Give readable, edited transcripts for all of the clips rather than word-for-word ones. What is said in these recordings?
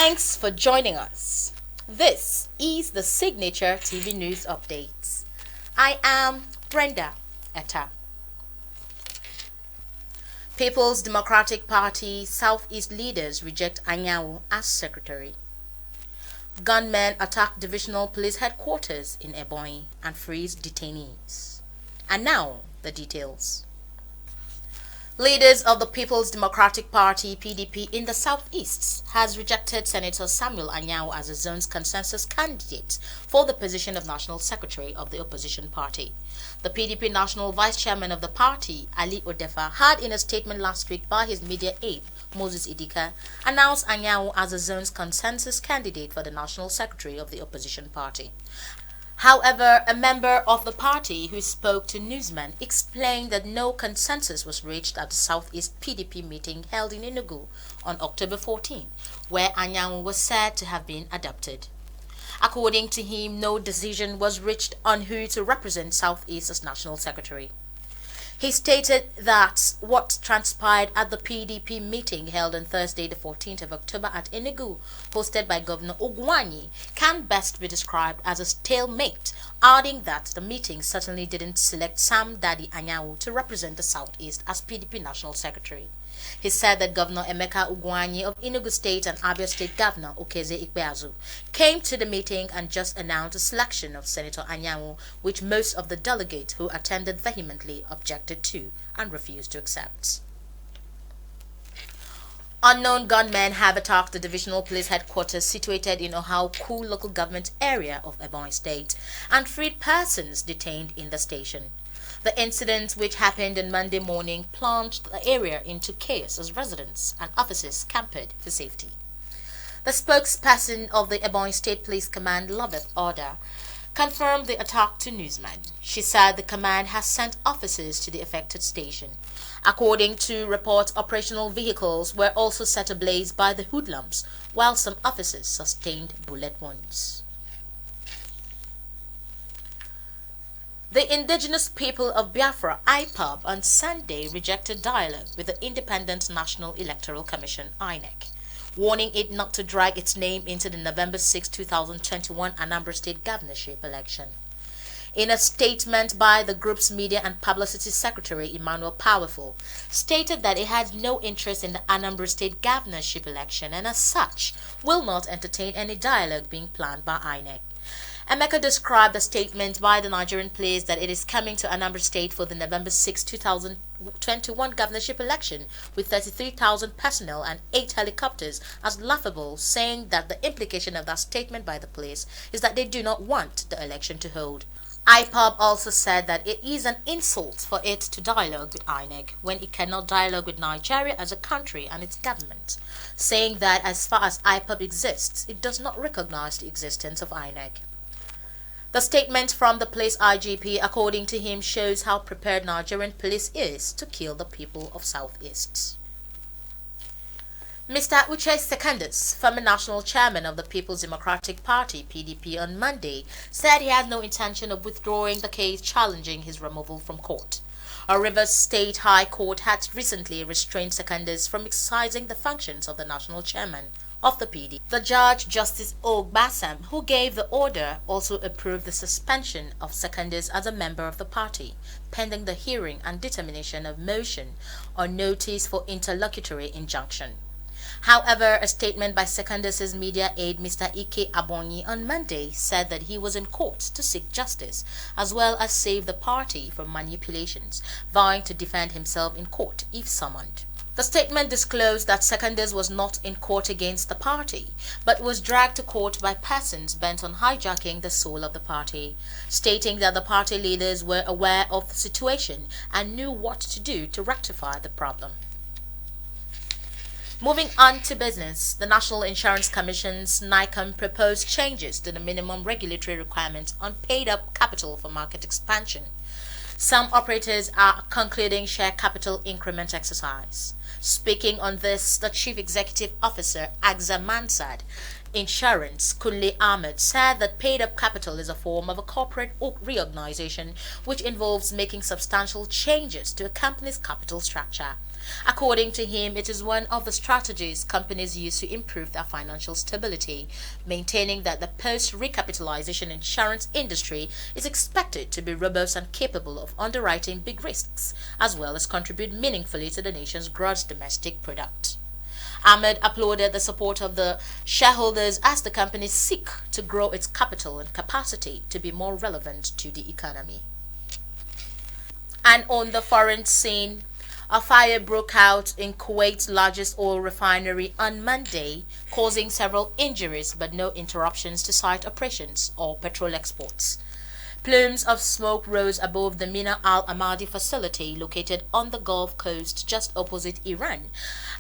Thanks for joining us. This is the Signature TV News Updates. I am Brenda Etta. People's Democratic Party South-East leaders reject Anyanwu as secretary. Gunmen attack divisional police headquarters in Ebonyi and freeze detainees. And now, the details. Leaders of the People's Democratic Party (PDP) in the South-East has rejected Senator Samuel Anyanwu as the zone's consensus candidate for the position of National Secretary of the opposition party. The PDP National Vice Chairman of the party, Ali Odefa, had in a statement last week by his media aide, Moses Idika, announced Anyanwu as the zone's consensus candidate for the National Secretary of the opposition party. However, a member of the party who spoke to newsmen explained that no consensus was reached at the South-East PDP meeting held in Enugu on October 14, where Anyanwu was said to have been adopted. According to him, no decision was reached on who to represent South-East as National Secretary. He stated that what transpired at the PDP meeting held on Thursday the 14th of October at Enugu, hosted by Governor Ugwuanyi, can best be described as a stalemate, adding that the meeting certainly didn't select Sam Daddy Anyanwu to represent the South-East as PDP National Secretary. He said that Governor Emeka Ugwuanyi of Enugu State and Abia State Governor Okeze Ikpeazu came to the meeting and just announced the selection of Senator Anyanwu, which most of the delegates who attended vehemently objected to and refused to accept. Unknown gunmen have attacked the divisional police headquarters situated in Ohaukwu local government area of Ebonyi State and freed persons detained in the station. The incident, which happened on Monday morning, plunged the area into chaos as residents and officers camped for safety. The spokesperson of the Ebonyi State Police Command, Loveth Order, confirmed the attack to newsmen. She said the command has sent officers to the affected station. According to reports, operational vehicles were also set ablaze by the hoodlums, while some officers sustained bullet wounds. The indigenous people of Biafra, IPOB, on Sunday rejected dialogue with the Independent National Electoral Commission, INEC, warning it not to drag its name into the November 6, 2021 Anambra State governorship election. In a statement by the group's media and publicity secretary, Emmanuel Powerful, stated that it has no interest in the Anambra State governorship election and as such will not entertain any dialogue being planned by INEC. Emeka described a statement by the Nigerian police that it is coming to Anambra State for the November 6, 2021 governorship election with 33,000 personnel and 8 helicopters as laughable, saying that the implication of that statement by the police is that they do not want the election to hold. IPOB also said that it is an insult for it to dialogue with INEC when it cannot dialogue with Nigeria as a country and its government, saying that as far as IPOB exists, it does not recognize the existence of INEC. The statement from the police IGP, according to him, shows how prepared Nigerian police is to kill the people of South-East. Mr. Uche Secondus, former national chairman of the People's Democratic Party (PDP), on Monday said he has no intention of withdrawing the case challenging his removal from court. A Rivers State High Court had recently restrained Secondus from exercising the functions of the national chairman of the PD. The judge, Justice Ogbasam, who gave the order, also approved the suspension of Secondus as a member of the party, pending the hearing and determination of motion or notice for interlocutory injunction. However, a statement by Secondus's media aide, Mr. Ike Abonyi, on Monday said that he was in court to seek justice, as well as save the party from manipulations, vowing to defend himself in court if summoned. The statement disclosed that Secondus was not in court against the party, but was dragged to court by persons bent on hijacking the soul of the party, stating that the party leaders were aware of the situation and knew what to do to rectify the problem. Moving on to business, the National Insurance Commission's NICOM proposed changes to the minimum regulatory requirements on paid-up capital for market expansion. Some operators are concluding share capital increment exercise. Speaking on this, the Chief Executive Officer, Agza Mansad Insurance, Kunle Ahmed, said that paid-up capital is a form of a corporate reorganization which involves making substantial changes to a company's capital structure. According to him, it is one of the strategies companies use to improve their financial stability, maintaining that the post-recapitalization insurance industry is expected to be robust and capable of underwriting big risks, as well as contribute meaningfully to the nation's gross domestic product. Ahmed applauded the support of the shareholders as the company seek to grow its capital and capacity to be more relevant to the economy. And on the foreign scene, a fire broke out in Kuwait's largest oil refinery on Monday, causing several injuries but no interruptions to site operations or petrol exports. Plumes of smoke rose above the Mina al-Ahmadi facility located on the Gulf Coast just opposite Iran,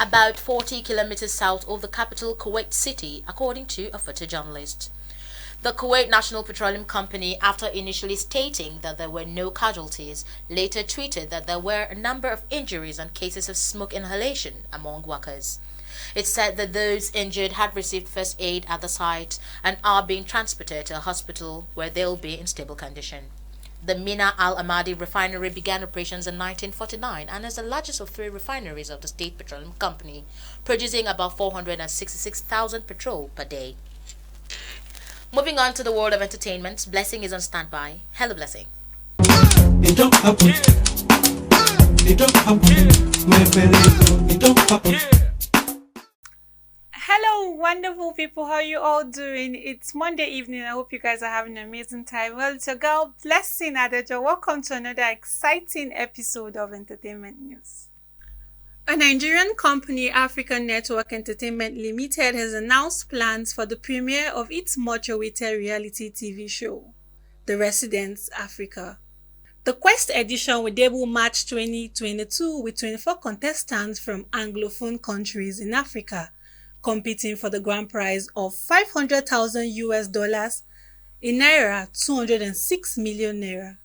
about 40 kilometers south of the capital Kuwait City, according to a photojournalist. The Kuwait National Petroleum Company, after initially stating that there were no casualties, later tweeted that there were a number of injuries and cases of smoke inhalation among workers. It said that those injured had received first aid at the site and are being transported to a hospital where they'll be in stable condition. The Mina al-Ahmadi refinery began operations in 1949 and is the largest of three refineries of the State Petroleum Company, producing about 466,000 petrol per day. Moving on to the world of entertainment, Blessing is on standby. Hello, Blessing. It don't happen. It don't happen. My baby, it don't happen. Hello, wonderful people. How are you all doing? It's Monday evening. I hope you guys are having an amazing time. Well, it's your girl, Blessing Adejo. Welcome to another exciting episode of Entertainment News. A Nigerian company, African Network Entertainment Limited, has announced plans for the premiere of its much-awaited reality TV show, The Residents Africa. The Quest edition will debut March 2022 with 24 contestants from Anglophone countries in Africa, competing for the grand prize of $500,000 in Naira, 206 million Naira.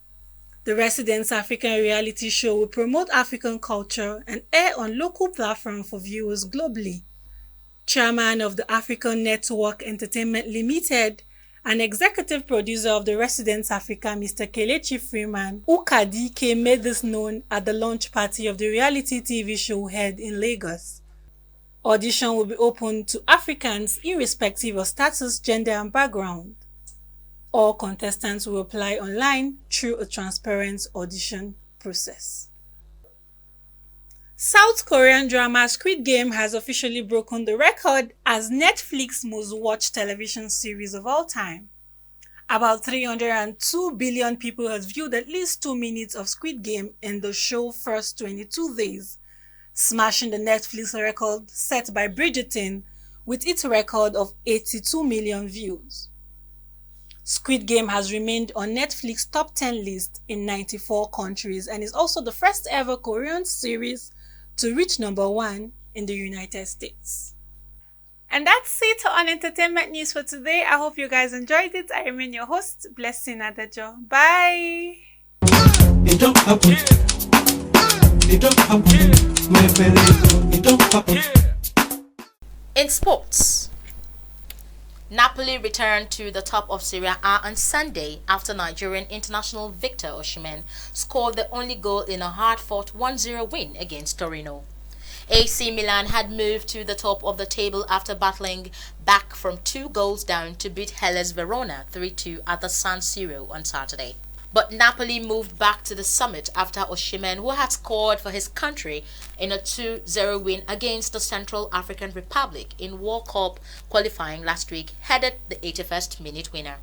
The Residents African reality show will promote African culture and air on local platforms for viewers globally. Chairman of the African Network Entertainment Limited and executive producer of The Residents Africa, Mr. Kelechi Freeman Ukadike, made this known at the launch party of the reality TV show held in Lagos. Audition will be open to Africans irrespective of status, gender, and background. All contestants will apply online through a transparent audition process. South Korean drama Squid Game has officially broken the record as Netflix's most watched television series of all time. About 302 billion people have viewed at least 2 minutes of Squid Game in the show's first 22 days, smashing the Netflix record set by Bridgerton with its record of 82 million views. Squid Game has remained on Netflix's top 10 list in 94 countries and is also the first ever Korean series to reach number 1 in the United States. And that's it on Entertainment News for today. I hope you guys enjoyed it. I remain your host, Blessing Adejo. Bye! It don't happen. It don't happen. My baby, it don't happen. In sports, Napoli returned to the top of Serie A on Sunday after Nigerian international Victor Osimhen scored the only goal in a hard-fought 1-0 win against Torino. AC Milan had moved to the top of the table after battling back from 2 goals down to beat Hellas Verona 3-2 at the San Siro on Saturday. But Napoli moved back to the summit after Osimhen, who had scored for his country in a 2-0 win against the Central African Republic in World Cup qualifying last week, headed the 81st minute winner.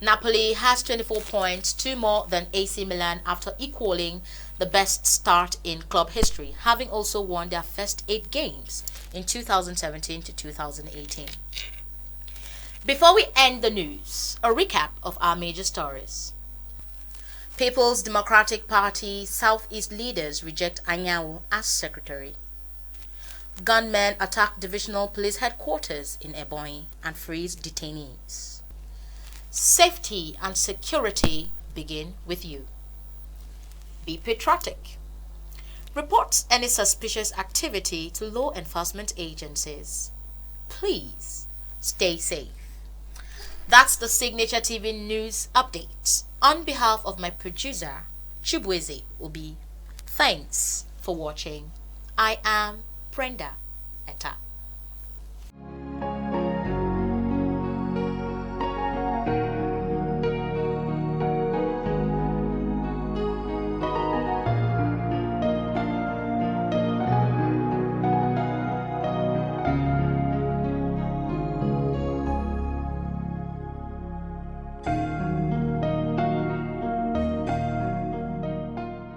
Napoli has 24 points, 2 more than AC Milan after equaling the best start in club history, having also won their first 8 games in 2017 to 2018. Before we end the news, a recap of our major stories. People's Democratic Party South-East leaders reject Anyanwu as secretary. Gunmen attack divisional police headquarters in Ebonyi and freeze detainees. Safety and security begin with you. Be patriotic. Report any suspicious activity to law enforcement agencies. Please stay safe. That's the Signature TV news update. On behalf of my producer, Chibweze Obi, thanks for watching I am Brenda Etta.